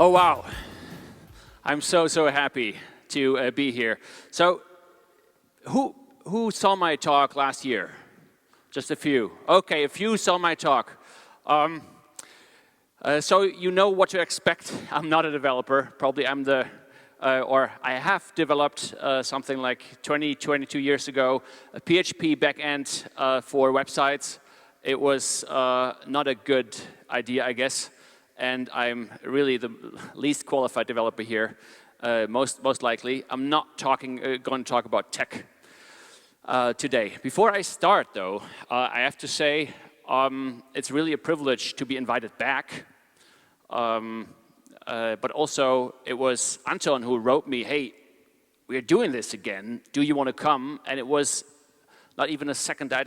Oh, wow. I'm so happy to be here. So, who saw my talk last year? Just a few. Okay, a few saw my talk. So you know what to expect. I'm not a developer. Probably I'm the, or I have developed something like 22 years ago, a PHP backend for websites. It was not a good idea, I guess. And I'm really the least qualified developer here, most likely. I'm not going to talk about tech today. Before I start, though, I have to say it's really a privilege to be invited back. But also, it was Anton who wrote me, hey, we're doing this again. Do you want to come? And it was not even a second I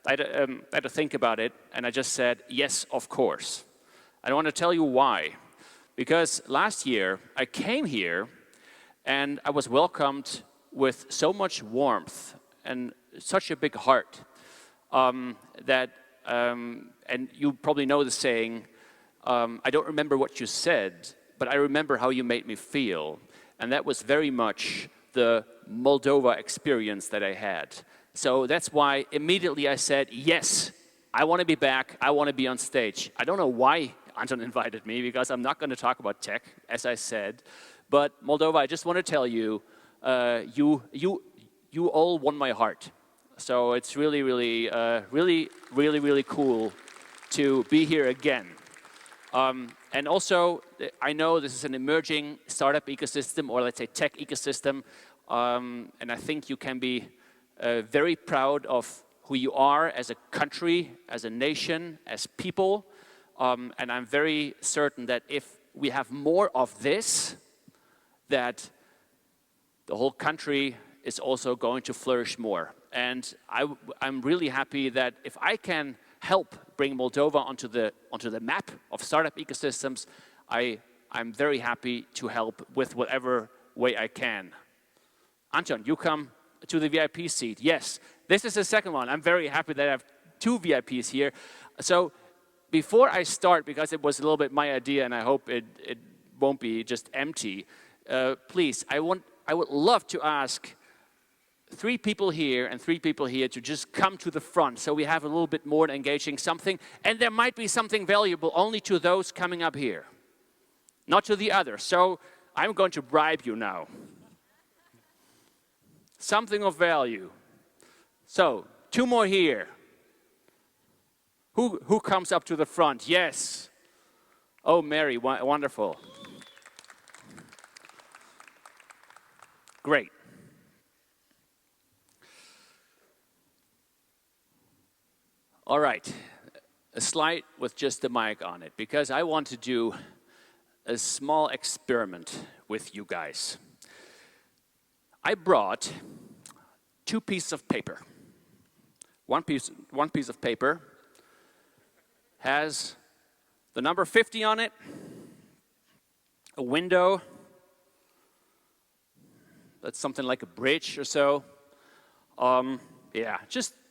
had to think about it. And I just said, yes, of course. I want to tell you why. Because last year, I came here and I was welcomed with so much warmth and such a big heart that, and you probably know the saying, I don't remember what you said, but I remember how you made me feel. And that was very much the Moldova experience that I had. So that's why immediately I said, yes, I want to be back, I want to be on stage. I don't know why Anton invited me, because I'm not going to talk about tech, as I said. But Moldova, I just want to tell you, you all won my heart. So it's really cool to be here again. And also, I know this is an emerging startup ecosystem, or let's say tech ecosystem. And I think you can be very proud of who you are as a country, as a nation, as people. And I'm very certain that if we have more of this, that the whole country is also going to flourish more. And I'm really happy that if I can help bring Moldova onto the map of startup ecosystems, I'm very happy to help with whatever way I can. Anton, you come to the VIP seat. Yes, this is the second one. I'm very happy that I have two VIPs here. So before I start, because it was a little bit my idea and I hope it won't be just empty, please, I would love to ask 3 people here and 3 people here to just come to the front so we have a little bit more engaging something. And there might be something valuable only to those coming up here, not to the others. So I'm going to bribe you now. Something of value. So 2 more here. Who comes up to the front? Yes. Oh, Mary, wonderful. Great. All right, a slide with just a mic on it, because I want to do a small experiment with you guys. I brought 2 pieces of paper. One piece of paper has the number 50 on it, a window, that's something like a bridge or so.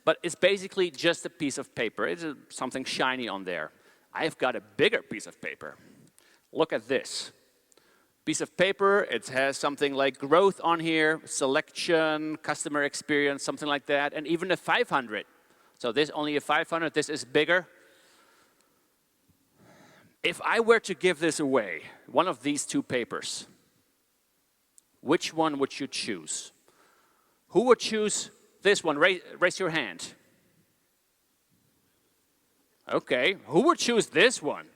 But it's basically just a piece of paper. It's something shiny on there. I've got a bigger piece of paper. Look at this. Piece of paper, it has something like growth on here, selection, customer experience, something like that, and even a 500. So this only a 500, this is bigger. If I were to give this away, one of these 2 papers, which one would you choose? Who would choose this one? Raise your hand. Okay, who would choose this one?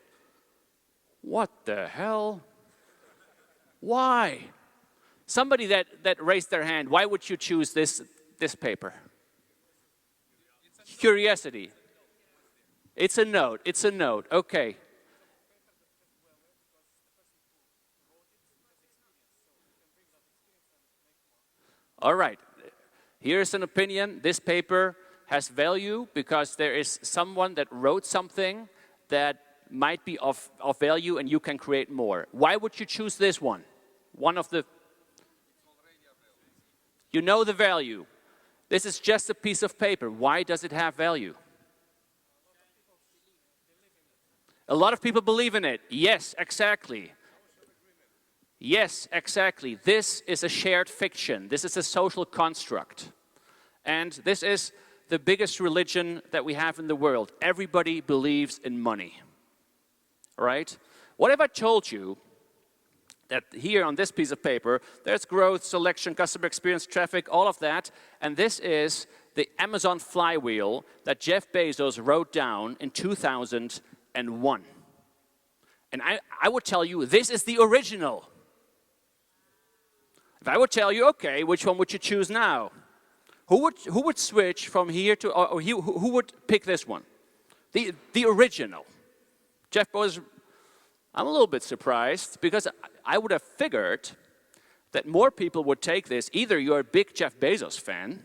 What the hell? Why? Somebody that raised their hand, why would you choose this paper? Curiosity. It's a note, okay. All right, here's an opinion. This paper has value because there is someone that wrote something that might be of value and you can create more. Why would you choose this one? One of the... You know the value. This is just a piece of paper. Why does it have value? A lot of people believe in it. Yes, exactly. Yes, exactly. This is a shared fiction. This is a social construct. And this is the biggest religion that we have in the world. Everybody believes in money. Right? What if I told you that here on this piece of paper, there's growth, selection, customer experience, traffic, all of that, and this is the Amazon flywheel that Jeff Bezos wrote down in 2001. And I would tell you, this is the original. If I would tell you, okay, which one would you choose now? Who would switch from here to, or who would pick this one? The original. Jeff Bezos, I'm a little bit surprised because I would have figured that more people would take this. Either you're a big Jeff Bezos fan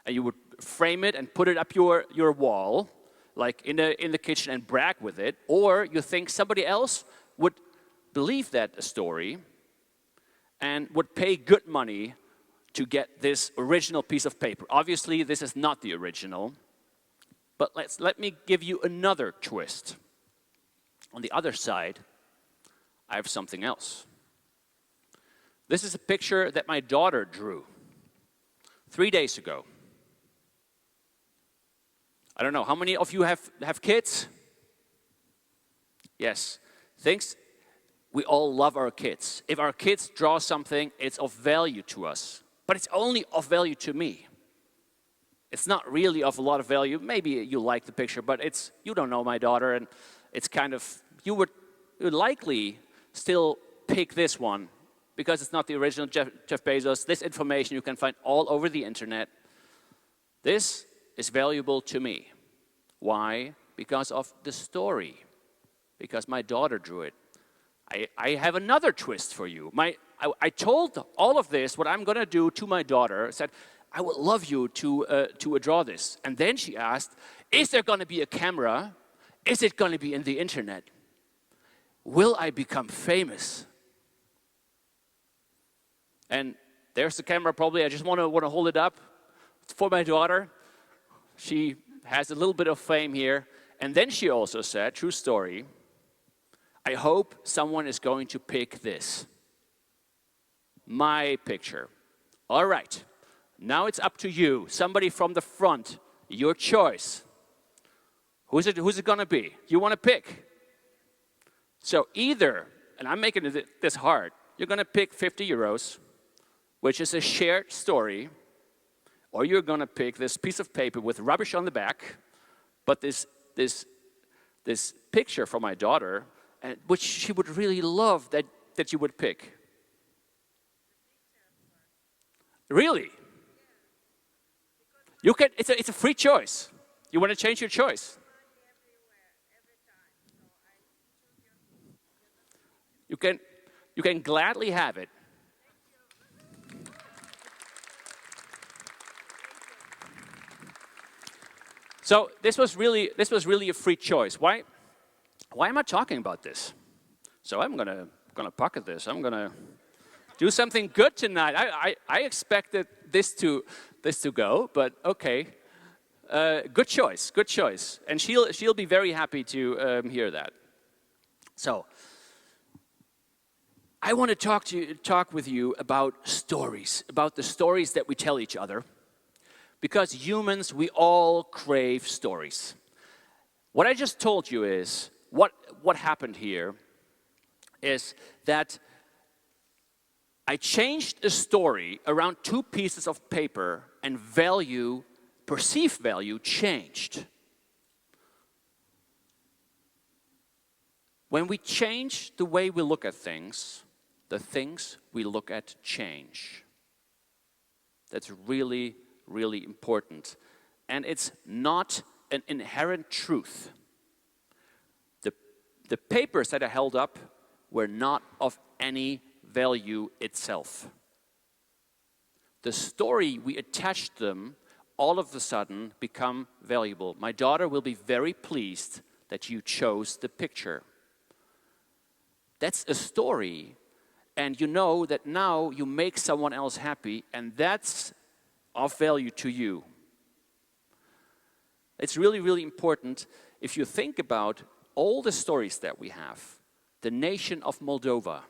and you would frame it and put it up your wall, like in the kitchen and brag with it, or you think somebody else would believe that story and would pay good money to get this original piece of paper. Obviously, this is not the original, but let me give you another twist. On the other side, I have something else. This is a picture that my daughter drew 3 days ago. I don't know, how many of you have kids? Yes. Thanks. We all love our kids. If our kids draw something, it's of value to us. But it's only of value to me. It's not really of a lot of value. Maybe you like the picture, but you don't know my daughter, and it's kind of, you would likely still pick this one because it's not the original Jeff Bezos. This information you can find all over the internet. This is valuable to me. Why? Because of the story. Because my daughter drew it. I have another twist for you. I told all of this, what I'm going to do to my daughter. I said, I would love you to draw this. And then she asked, is there going to be a camera? Is it going to be in the internet? Will I become famous? And there's the camera probably. I just want to hold it up for my daughter. She has a little bit of fame here. And then she also said, true story, I hope someone is going to pick this. My picture. All right. Now it's up to you. Somebody from the front. Your choice. Who's it going to be? You want to pick? So either, and I'm making this hard, you're going to pick 50 euros, which is a shared story, or you're going to pick this piece of paper with rubbish on the back, but this picture from my daughter, which she would really love that you would pick. Really? You can. It's a free choice. You want to change your choice? You can gladly have it. So this was really a free choice. Why am I talking about this? So I'm gonna pocket this. I'm gonna do something good tonight. I expected this to go, but okay. Good choice. And she'll be very happy to hear that. So I want to talk with you about stories, about the stories that we tell each other. Because humans, we all crave stories. What I just told you is, what happened here is that I changed a story around 2 pieces of paper and perceived value changed. When we change the way we look at things, the things we look at change. That's really, really important. And it's not an inherent truth. The papers that I held up were not of any value itself. The story we attached them all of a sudden become valuable. My daughter will be very pleased that you chose the picture. That's a story, and you know that now you make someone else happy, and that's of value to you. It's really, really important if you think about all the stories that we have. The nation of Moldova,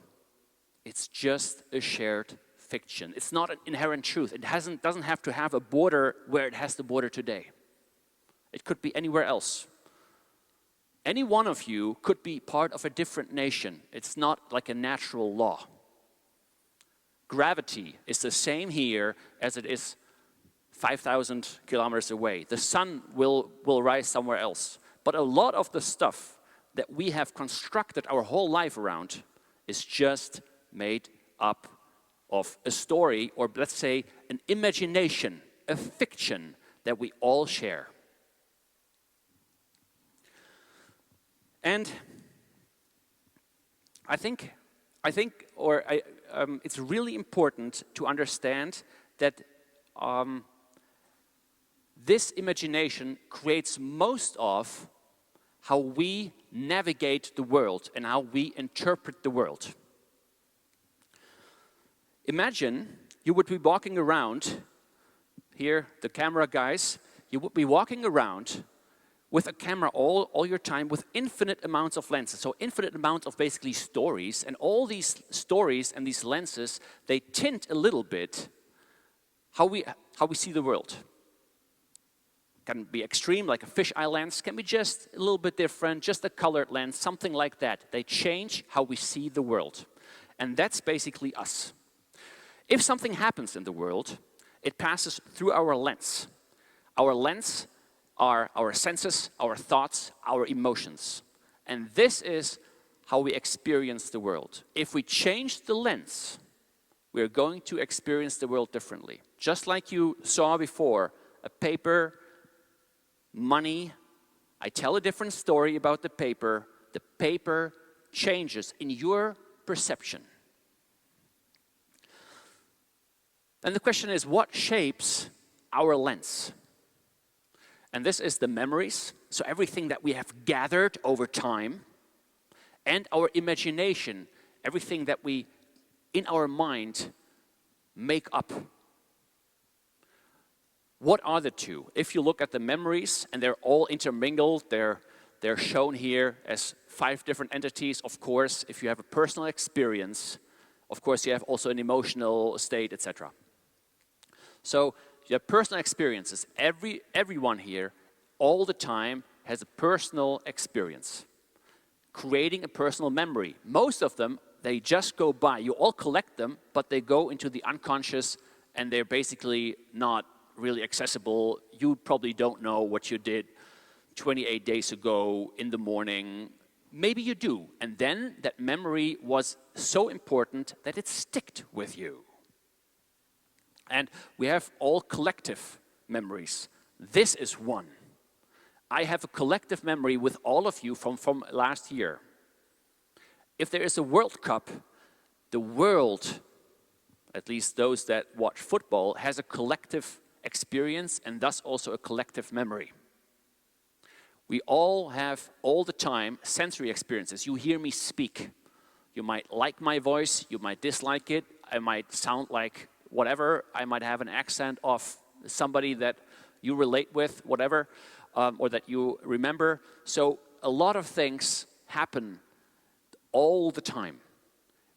It's just a shared fiction. It's not an inherent truth. It doesn't have to have a border where it has the border today. It could be anywhere else. Any one of you could be part of a different nation. It's not like a natural law. Gravity is the same here as it is 5,000 kilometers away. The sun will rise somewhere else. But a lot of the stuff that we have constructed our whole life around is just made up of a story, or let's say an imagination, a fiction that we all share. And I think it's really important to understand that this imagination creates most of how we navigate the world and how we interpret the world. Imagine you would be walking around, here, the camera guys, you would be walking around with a camera all your time with infinite amounts of lenses. So infinite amounts of basically stories, and all these stories and these lenses, they tint a little bit how we see the world. Can be extreme, like a fisheye lens, can be just a little bit different, just a colored lens, something like that. They change how we see the world. And that's basically us. If something happens in the world, it passes through our lens. Our lens are our senses, our thoughts, our emotions. And this is how we experience the world. If we change the lens, we're going to experience the world differently. Just like you saw before, a paper, money, I tell a different story about the paper changes in your perception. And the question is, what shapes our lens? And this is the memories, so everything that we have gathered over time, and our imagination, everything that we, in our mind, make up. What are the two? If you look at the memories, and they're all intermingled, they're shown here as 5 different entities. Of course, if you have a personal experience, of course you have also an emotional state, etc. So you have personal experiences. Everyone here, all the time, has a personal experience, creating a personal memory. Most of them, they just go by. You all collect them, but they go into the unconscious, and they're basically not really accessible. You probably don't know what you did 28 days ago in the morning. Maybe you do. And then that memory was so important that it sticked with you. And we have all collective memories. This is one. I have a collective memory with all of you from last year. If there is a World Cup, the world, at least those that watch football, has a collective experience and thus also a collective memory. We all have, all the time, sensory experiences. You hear me speak. You might like my voice, you might dislike it, I might sound like whatever, I might have an accent of somebody that you relate with, whatever, or that you remember. So a lot of things happen all the time.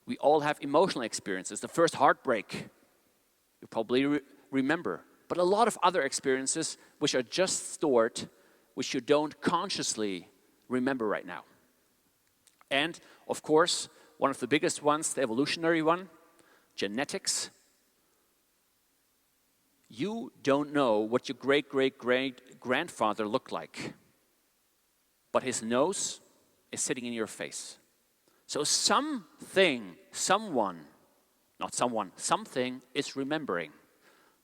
We all have emotional experiences. The first heartbreak, you probably remember. But a lot of other experiences which are just stored, which you don't consciously remember right now. And, of course, one of the biggest ones, the evolutionary one, genetics. You don't know what your great-great-great-grandfather looked like, but his nose is sitting in your face. So something is remembering.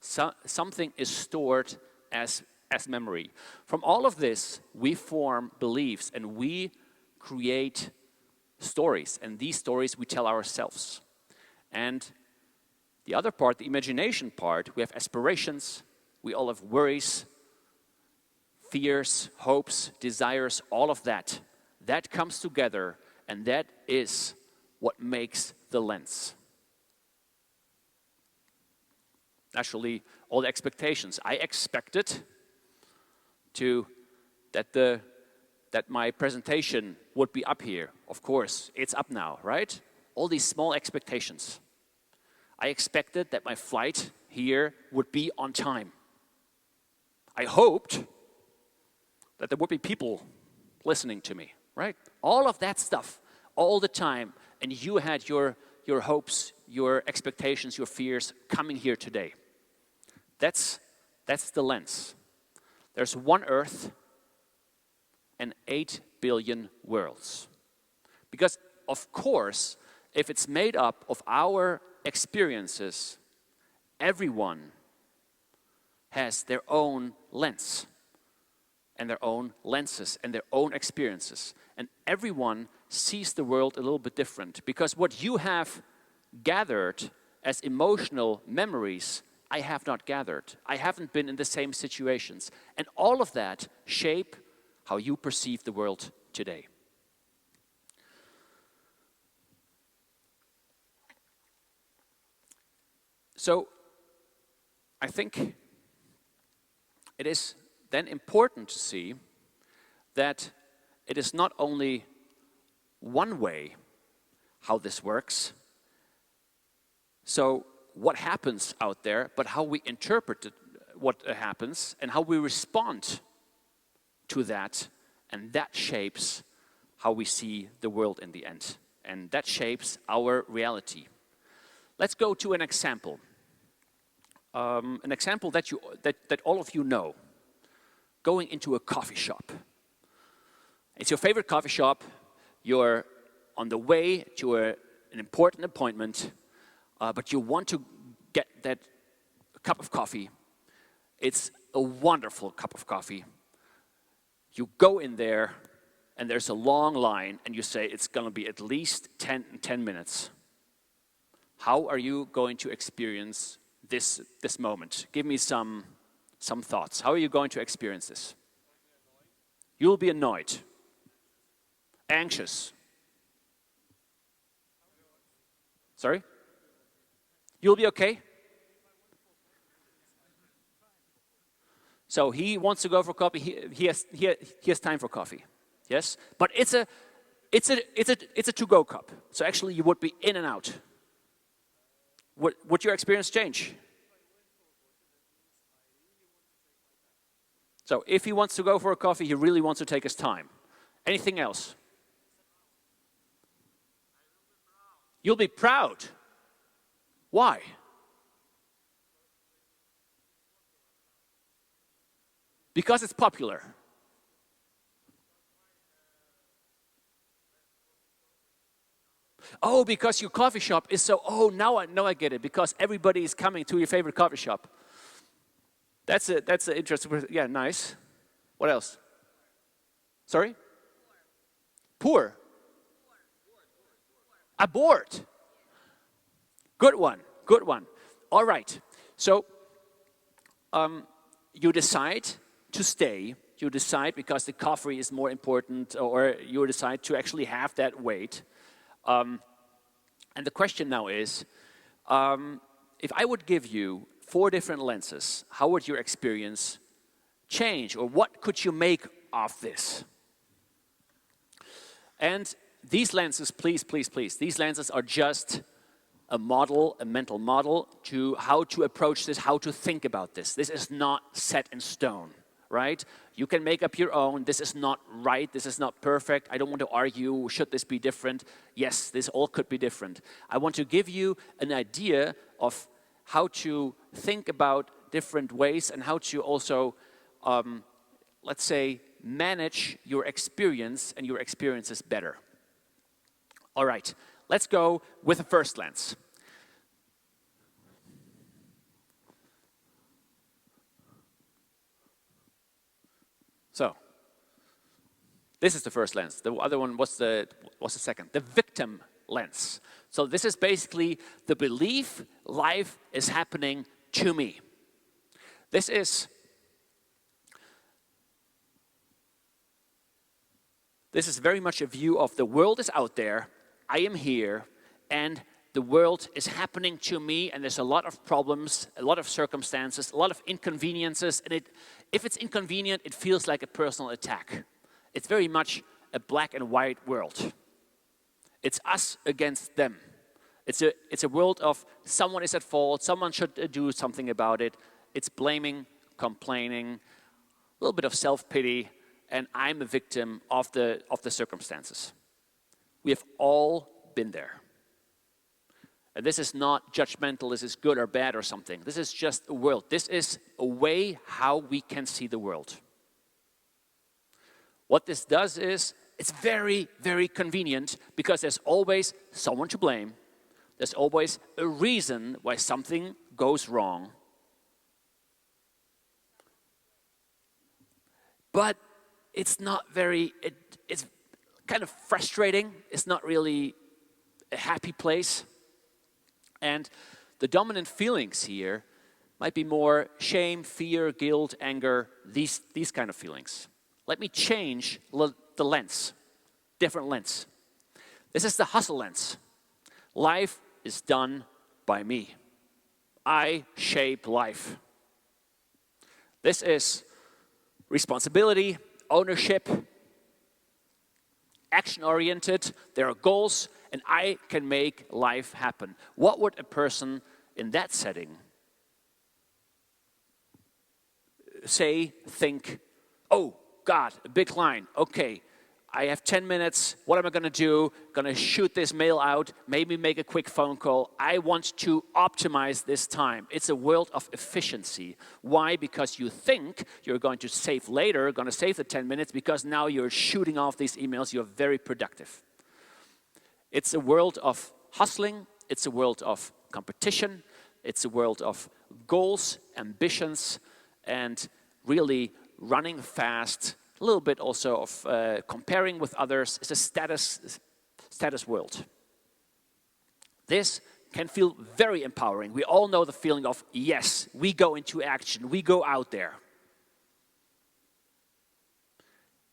Something is stored as memory. From all of this, we form beliefs and we create stories. And these stories we tell ourselves. And the other part, the imagination part, we have aspirations, we all have worries, fears, hopes, desires, all of that. That comes together, and that is what makes the lens. Actually, all the expectations. I expected that my presentation would be up here. Of course, it's up now, right? all these small expectations. I expected that my flight here would be on time. I hoped that there would be people listening to me, right? All of that stuff, all the time. And you had your hopes, your expectations, your fears coming here today. That's the lens. There's one Earth and 8 billion worlds. Because, of course, if it's made up of our experiences, everyone has their own lens and their own lenses and their own experiences. And everyone sees the world a little bit different, because what you have gathered as emotional memories, I have not gathered. I haven't been in the same situations. And all of that shape how you perceive the world today. So, I think it is then important to see that it is not only one way how this works, so what happens out there, but how we interpret what happens and how we respond to that, and that shapes how we see the world in the end, and that shapes our reality. Let's go to an example that all of you know. Going into a coffee shop. It's your favorite coffee shop. You're on the way to an important appointment, but you want to get that cup of coffee. It's a wonderful cup of coffee. You go in there, and there's a long line, and you say it's going to be at least 10 minutes. How are you going to experience this moment? Give me some thoughts. How are you going to experience this? You'll be annoyed, anxious. Sorry? You'll be okay? So he wants to go for coffee. He has time for coffee. Yes, but it's a to-go cup. So actually, you would be in and out. Would your experience change? So if he wants to go for a coffee, he really wants to take his time. Anything else? You'll be proud. Why? Because it's popular. Oh, because your coffee shop is so, now I get it, because everybody is coming to your favorite coffee shop. That's an interesting, yeah, nice. What else? Sorry? Poor. Bored. Good one. All right. So, you decide to stay. You decide because the coffee is more important, or you decide to actually have that wait. And the question now is, if I would give you 4 different lenses, how would your experience change, or what could you make of this? And these lenses, please, these lenses are just a model, a mental model to how to approach this, how to think about this. This is not set in stone, right? You can make up your own. This is not right. This is not perfect. I don't want to argue, should this be different? Yes, this all could be different. I want to give you an idea of how to think about different ways and how to also, let's say, manage your experience and your experiences better. All right, let's go with the first lens. So, this is the first lens. The other one was the second, the victim lens. So this is basically the belief life is happening to me. This is very much a view of the world is out there, I am here, and the world is happening to me, and there's a lot of problems, a lot of circumstances, a lot of inconveniences, and if it's inconvenient, it feels like a personal attack. It's very much a black and white world. It's us against them. It's a world of someone is at fault, someone should do something about it. It's blaming, complaining, a little bit of self-pity, and I'm a victim of the circumstances. We have all been there. And this is not judgmental, this is good or bad or something. This is just a world. This is a way how we can see the world. What this does is, it's very, very convenient because there's always someone to blame. There's always a reason why something goes wrong. But it's not very, it's kind of frustrating. It's not really a happy place. And the dominant feelings here might be more shame, fear, guilt, anger, these kind of feelings. Let me change the lens, different lens. This is the hustle lens. Life is done by me. I shape life. This is responsibility, ownership, action-oriented. There are goals, and I can make life happen. What would a person in that setting say, think, oh, God, a big line, okay, I have 10 minutes, what am I going to do? Going to shoot this mail out, maybe make a quick phone call. I want to optimize this time. It's a world of efficiency. Why? Because you think you're going to save later, going to save the 10 minutes, because now you're shooting off these emails, you're very productive. It's a world of hustling, it's a world of competition, it's a world of goals, ambitions, and really running fast. A little bit also of comparing with others. It's a status world. This can feel very empowering. We all know the feeling of, yes, we go into action, we go out there.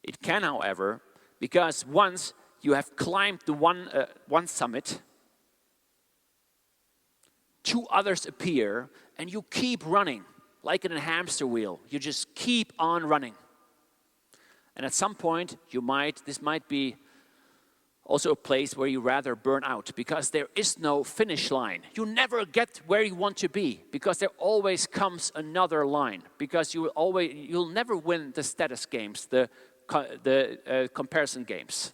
It can, however, because once you have climbed the one summit, two others appear, and you keep running, like in a hamster wheel. You just keep on running. And at some point, this might be also a place where you rather burn out, because there is no finish line. You never get where you want to be, because there always comes another line, because you'll never win the status games, the comparison games.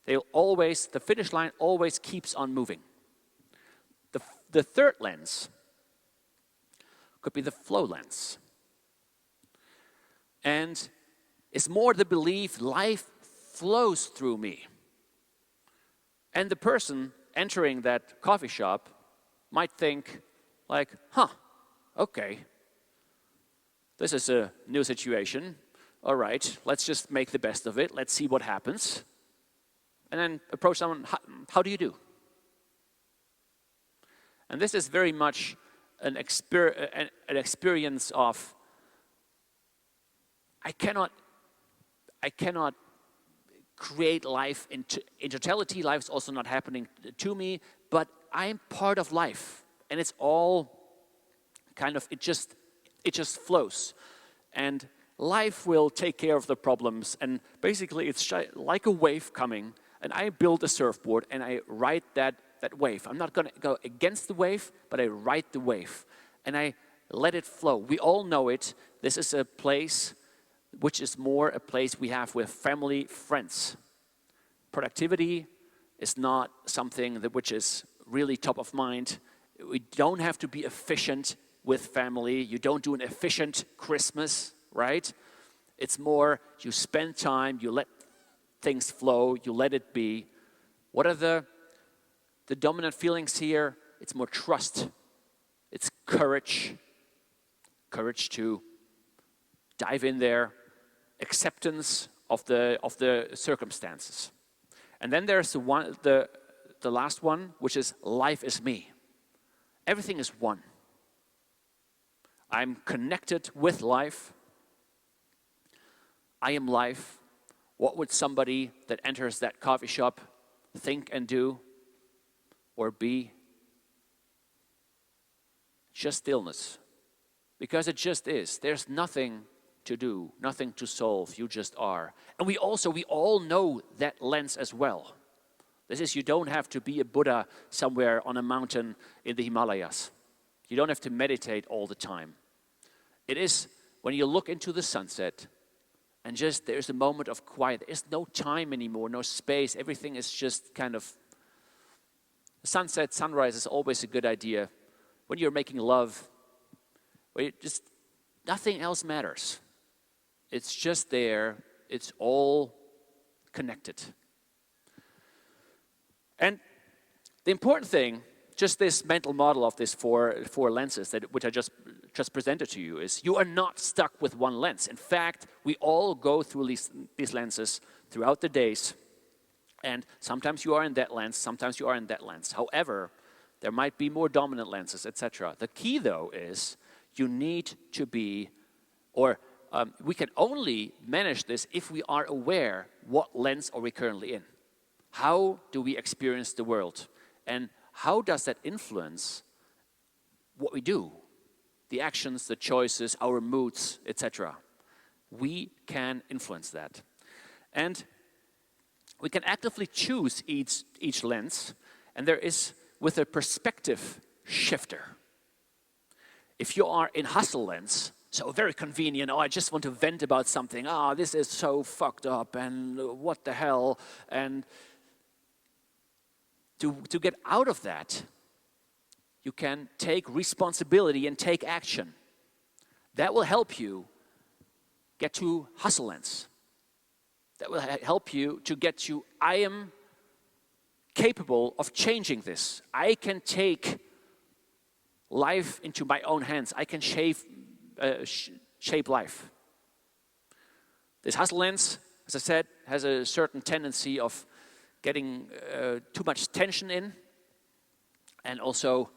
The finish line always keeps on moving. The third lens could be the flow lens. And it's more the belief life flows through me. And the person entering that coffee shop might think like, okay, this is a new situation. All right, let's just make the best of it. Let's see what happens. And then approach someone, how do you do? And this is very much an experience of, I cannot create life in totality. Life's also not happening to me, but I'm part of life, and it's all kind of, it just flows, and life will take care of the problems. And basically, it's like a wave coming, and I build a surfboard and I ride that wave. I'm not going to go against the wave, but I ride the wave and I let it flow. We all know it. This is a place which is more a place we have with family, friends. Productivity is not something which is really top of mind. We don't have to be efficient with family. You don't do an efficient Christmas, right? It's more you spend time, you let things flow, you let it be. What are the dominant feelings here? It's more trust. It's courage. Courage to dive in there. Acceptance of the circumstances. And then there's the last one, which is life is me. Everything is one. I'm connected with life. I am life. What would somebody that enters that coffee shop think and do or be? Just stillness. Because it just is. There's nothing to do, nothing to solve. You just are. And we all know that lens as well. This is, you don't have to be a Buddha somewhere on a mountain in the Himalayas. You don't have to meditate all the time. It is when you look into the sunset and just there's a moment of quiet. There's no time anymore, no space. Everything is just kind of, sunset, sunrise is always a good idea. When you're making love, where you just, nothing else matters. It's just there. It's all connected. And the important thing, just this mental model of these four lenses, which I just presented to you, is you are not stuck with one lens. In fact, we all go through these lenses throughout the days. And sometimes you are in that lens, sometimes you are in that lens. However, there might be more dominant lenses, etc. The key, though, is you need to be, or we can only manage this if we are aware what lens are we currently in. How do we experience the world? And how does that influence what we do? The actions, the choices, our moods, etc. We can influence that. And we can actively choose each lens, and there is with a perspective shifter. If you are in hustle lens, so very convenient, oh, I just want to vent about something, this is so fucked up, and what the hell, and to get out of that, you can take responsibility and take action. That will help you get to hustle lens. That will help you to get to, I am capable of changing this. I can take life into my own hands. I can shape life. This hustle lens, as I said, has a certain tendency of getting too much tension in, and also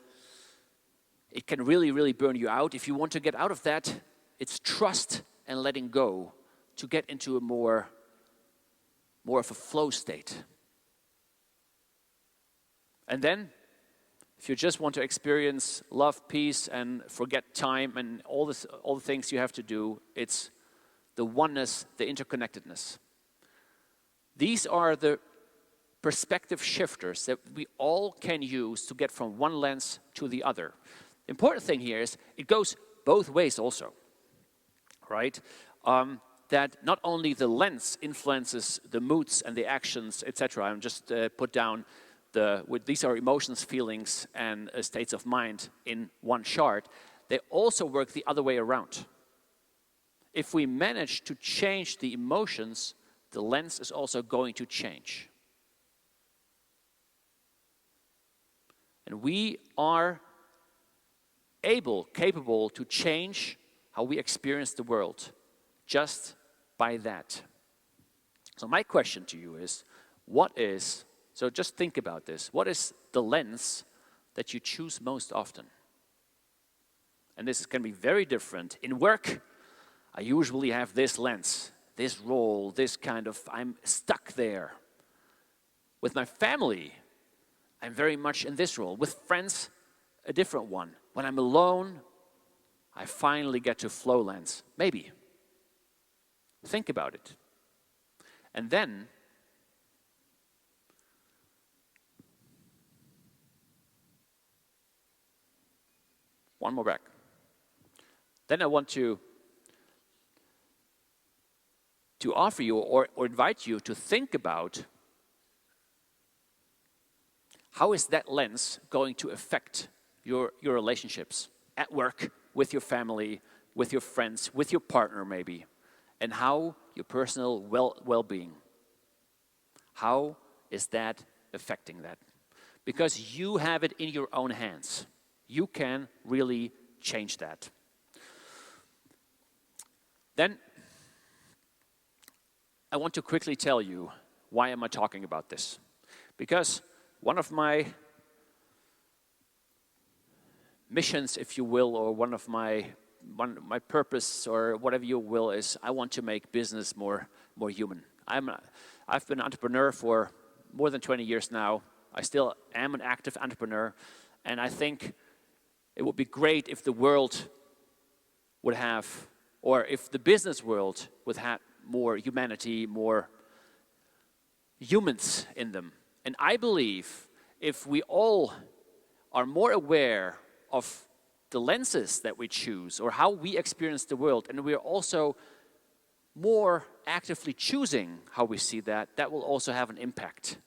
it can really, really burn you out. If you want to get out of that, it's trust and letting go to get into a more of a flow state. And then, if you just want to experience love, peace, and forget time and all the things you have to do, it's the oneness, the interconnectedness. These are the perspective shifters that we all can use to get from one lens to the other. The important thing here is it goes both ways also, right? That not only the lens influences the moods and the actions, etc. I'm just put down these are emotions, feelings, and states of mind in one chart. They also work the other way around. If we manage to change the emotions, the lens is also going to change. And we are capable to change how we experience the world just by that. So my question to you is, so just think about this, what is the lens that you choose most often? And this can be very different. In work, I usually have this lens, this role, this kind of, I'm stuck there. With my family, I'm very much in this role. With friends, a different one. When I'm alone, I finally get to flow lens. Maybe. Think about it. And then, one more back. Then I want to offer you or invite you to think about how is that lens going to affect your relationships at work, with your family, with your friends, with your partner maybe, and how your personal well-being. How is that affecting that? Because you have it in your own hands. You can really change that. Then, I want to quickly tell you why am I talking about this. Because one of my missions, if you will, or one of my purpose, or whatever you will, is I want to make business more human. I've been an entrepreneur for more than 20 years now. I still am an active entrepreneur, and I think it would be great if the world would have, or if the business world would have more humanity, more humans in them. And I believe if we all are more aware of the lenses that we choose or how we experience the world, and we're also more actively choosing how we see that, that will also have an impact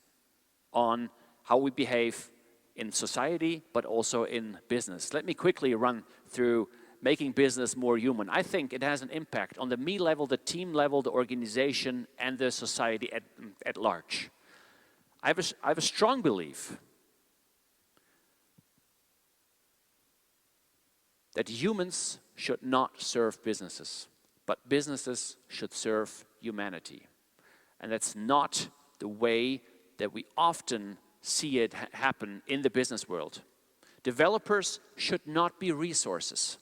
on how we behave in society, but also in business. Let me quickly run through making business more human. I think it has an impact on the me level, the team level, the organization, and the society at large. I have a strong belief that humans should not serve businesses, but businesses should serve humanity. And that's not the way that we often see it happen in the business world. Developers should not be resources.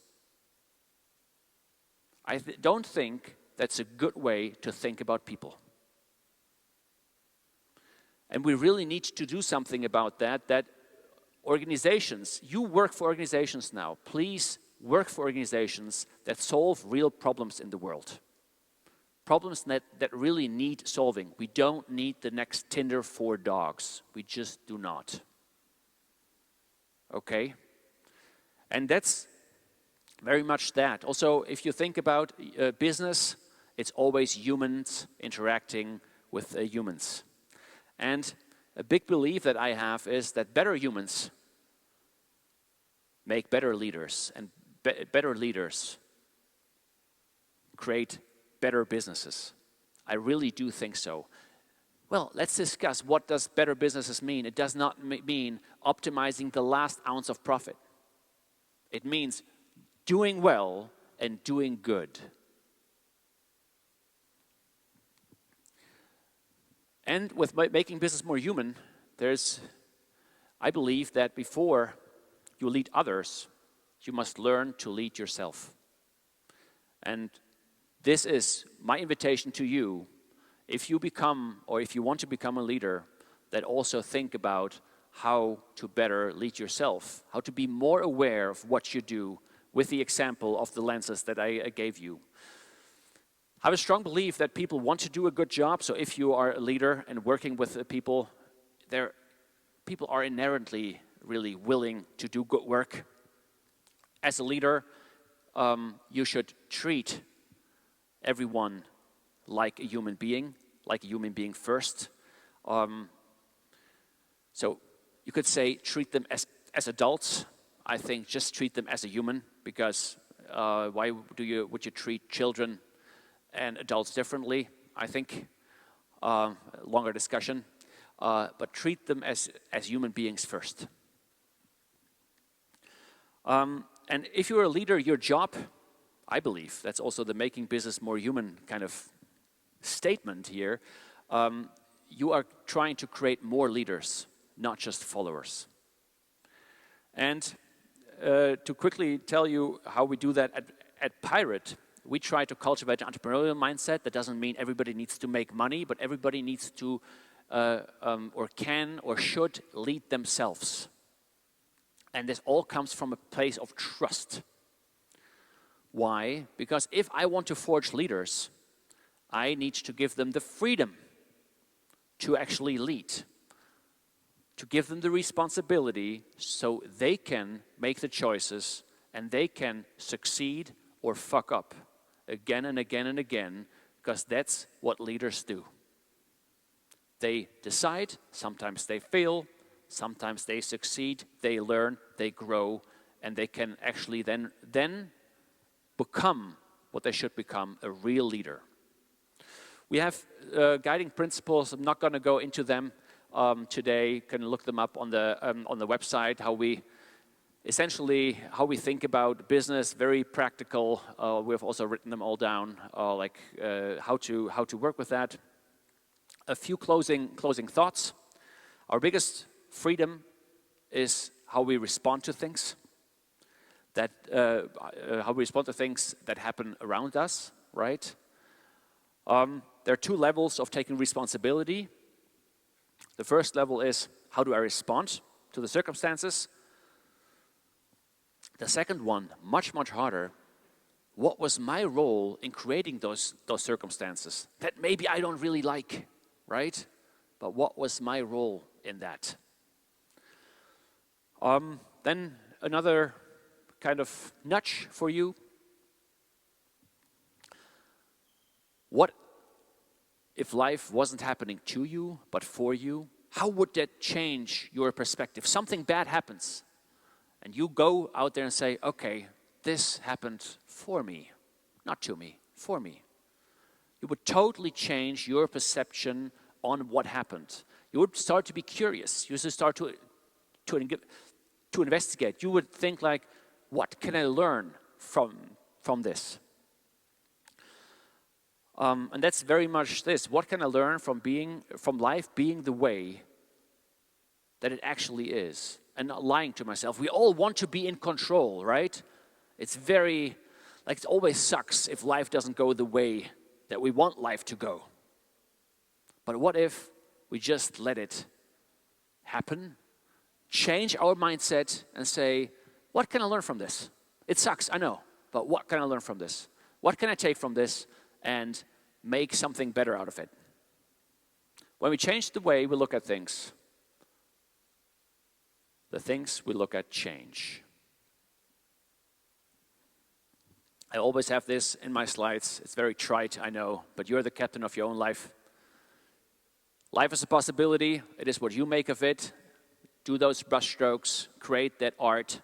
I don't think that's a good way to think about people. And we really need to do something about that, that organizations, you work for organizations now, please work for organizations that solve real problems in the world. Problems that really need solving. We don't need the next Tinder for dogs. We just do not. Okay? And that's very much that. Also, if you think about business, it's always humans interacting with humans. And a big belief that I have is that better humans make better leaders, and better leaders create better businesses. I really do think so. Well, let's discuss, what does better businesses mean? It does not mean optimizing the last ounce of profit. It means doing well and doing good. And with making business more human, I believe that before you lead others, you must learn to lead yourself. And this is my invitation to you. If you become, or if you want to become a leader, that also think about how to better lead yourself, how to be more aware of what you do with the example of the lenses that I gave you. I have a strong belief that people want to do a good job. So if you are a leader and working with people, people are inherently really willing to do good work. As a leader, you should treat everyone like a human being first. So you could say treat them as adults. I think just treat them as a human, because why would you treat children and adults differently? I think longer discussion, but treat them as human beings first. And if you're a leader, your job, I believe, that's also the making business more human kind of statement here, you are trying to create more leaders, not just followers. And to quickly tell you how we do that at Pirate, we try to cultivate an entrepreneurial mindset. That doesn't mean everybody needs to make money, but everybody needs to or can or should lead themselves. And this all comes from a place of trust. Why? Because if I want to forge leaders, I need to give them the freedom to actually lead, to give them the responsibility so they can make the choices and they can succeed or fuck up again and again and again, because that's what leaders do. They decide, sometimes they fail, sometimes they succeed, they learn, they grow, and they can actually then become what they should become, a real leader. We have guiding principles. I'm not going to go into them today. You can look them up on the website, how we think about business, very practical. We've also written them all down, like how to work with that. A few closing thoughts. Our biggest freedom is how we respond to things. How we respond to things that happen around us, right? There are two levels of taking responsibility. The first level is, how do I respond to the circumstances? The second one, much, much harder, what was my role in creating those circumstances that maybe I don't really like, right? But what was my role in that. Then another kind of nudge for you. What if life wasn't happening to you, but for you? How would that change your perspective? Something bad happens, and you go out there and say, okay, this happened for me, not to me, for me. You would totally change your perception on what happened. You would start to be curious. You would start to investigate. You would think like, what can I learn from this? And that's very much this. What can I learn from life being the way that it actually is, and not lying to myself? We all want to be in control, right? It's very, like, it always sucks if life doesn't go the way that we want life to go. But what if we just let it happen, change our mindset and say, what can I learn from this? It sucks, I know, but what can I learn from this? What can I take from this and make something better out of it? When we change the way we look at things, the things we look at change. I always have this in my slides. It's very trite, I know, but you're the captain of your own life. Life is a possibility. It is what you make of it. Do those brushstrokes, create that art.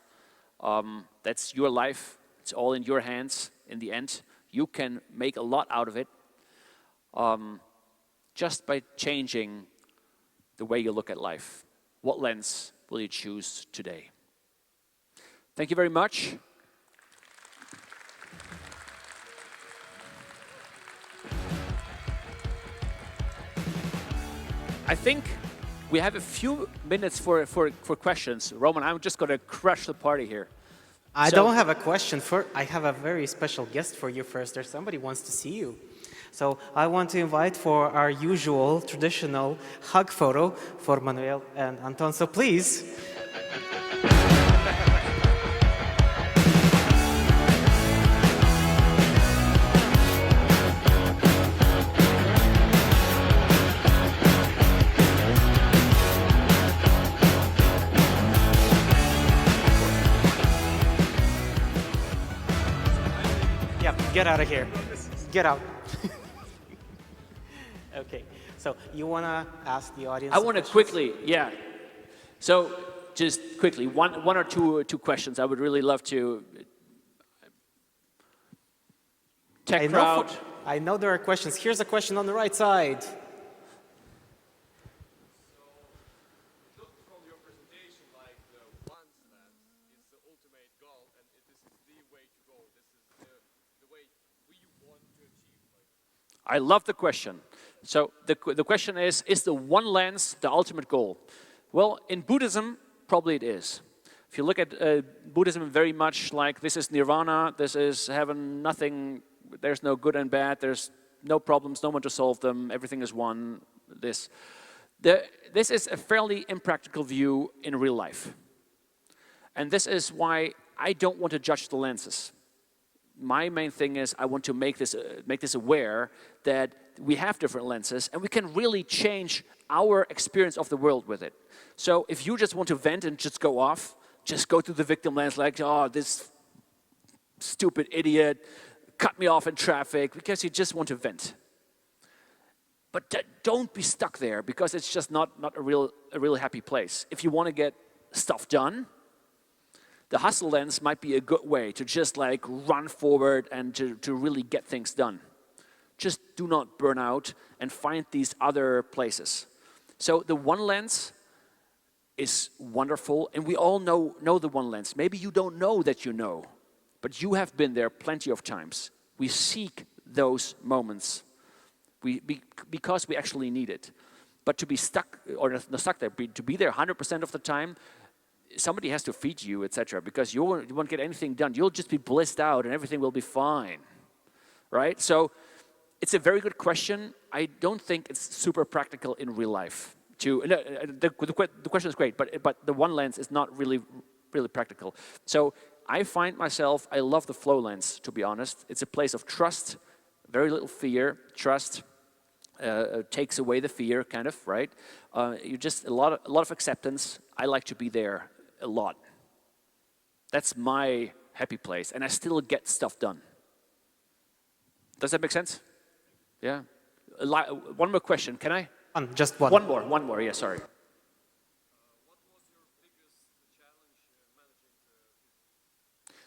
That's your life. It's all in your hands in the end. You can make a lot out of it just by changing the way you look at life. What lens will you choose today? Thank you very much. I think we have a few minutes for questions. Roman, I'm just going to crush the party here. I don't have a question. I have a very special guest for you first. There's somebody who wants to see you. So I want to invite for our usual traditional hug photo for Manuel and Anton. So please. Get out of here. Get out. Okay. So you want to ask the audience? I want to quickly, yeah. So just quickly, one or two questions. I would really love to. Tech crowd. I know there are questions. Here's a question on the right side. I love the question. So the question is the one lens the ultimate goal? Well, in Buddhism, probably it is. If you look at Buddhism, very much like this is nirvana, this is heaven, nothing, there's no good and bad, there's no problems, no one to solve them, everything is one, this. This is a fairly impractical view in real life. And this is why I don't want to judge the lenses. My main thing is I want to make this aware that we have different lenses and we can really change our experience of the world with it. So if you just want to vent and just go off, just go to the victim lens like, oh, this stupid idiot cut me off in traffic, because you just want to vent. But don't be stuck there, because it's just not a really happy place. If you want to get stuff done, the hustle lens might be a good way to just like run forward and to really get things done. Just do not burn out and find these other places. So the one lens is wonderful, and we all know the one lens. Maybe you don't know that you know, but you have been there plenty of times. We seek those moments because we actually need it. But to be stuck, or not stuck there, to be there 100% of the time, somebody has to feed you, etc., because you won't get anything done. You'll just be blissed out and everything will be fine, right? So it's a very good question. I don't think it's super practical in real life. The question is great, but the one lens is not really practical. So I find myself, I love the flow lens, to be honest. It's a place of trust, very little fear, trust. takes away the fear, kind of, right? You just a lot of acceptance. I like to be there a lot. That's my happy place, and I still get stuff done. Does that make sense? Yeah. One more question, can I? Just one. One more. Yeah, sorry.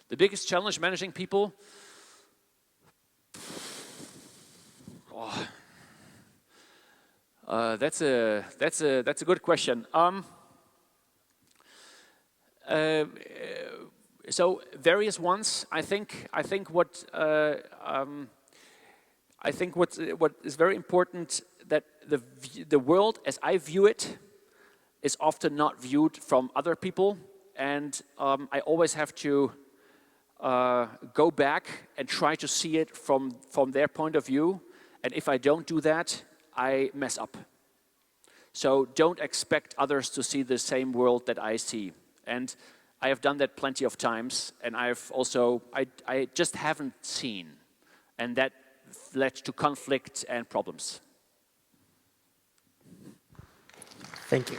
The biggest challenge managing people? That's a good question. So various ones. I think what is very important, that the world as I view it is often not viewed from other people, and I always have to go back and try to see it from their point of view. And if I don't do that, I mess up. So don't expect others to see the same world that I see. And I have done that plenty of times, and I've also, I just haven't seen. And that led to conflict and problems. Thank you.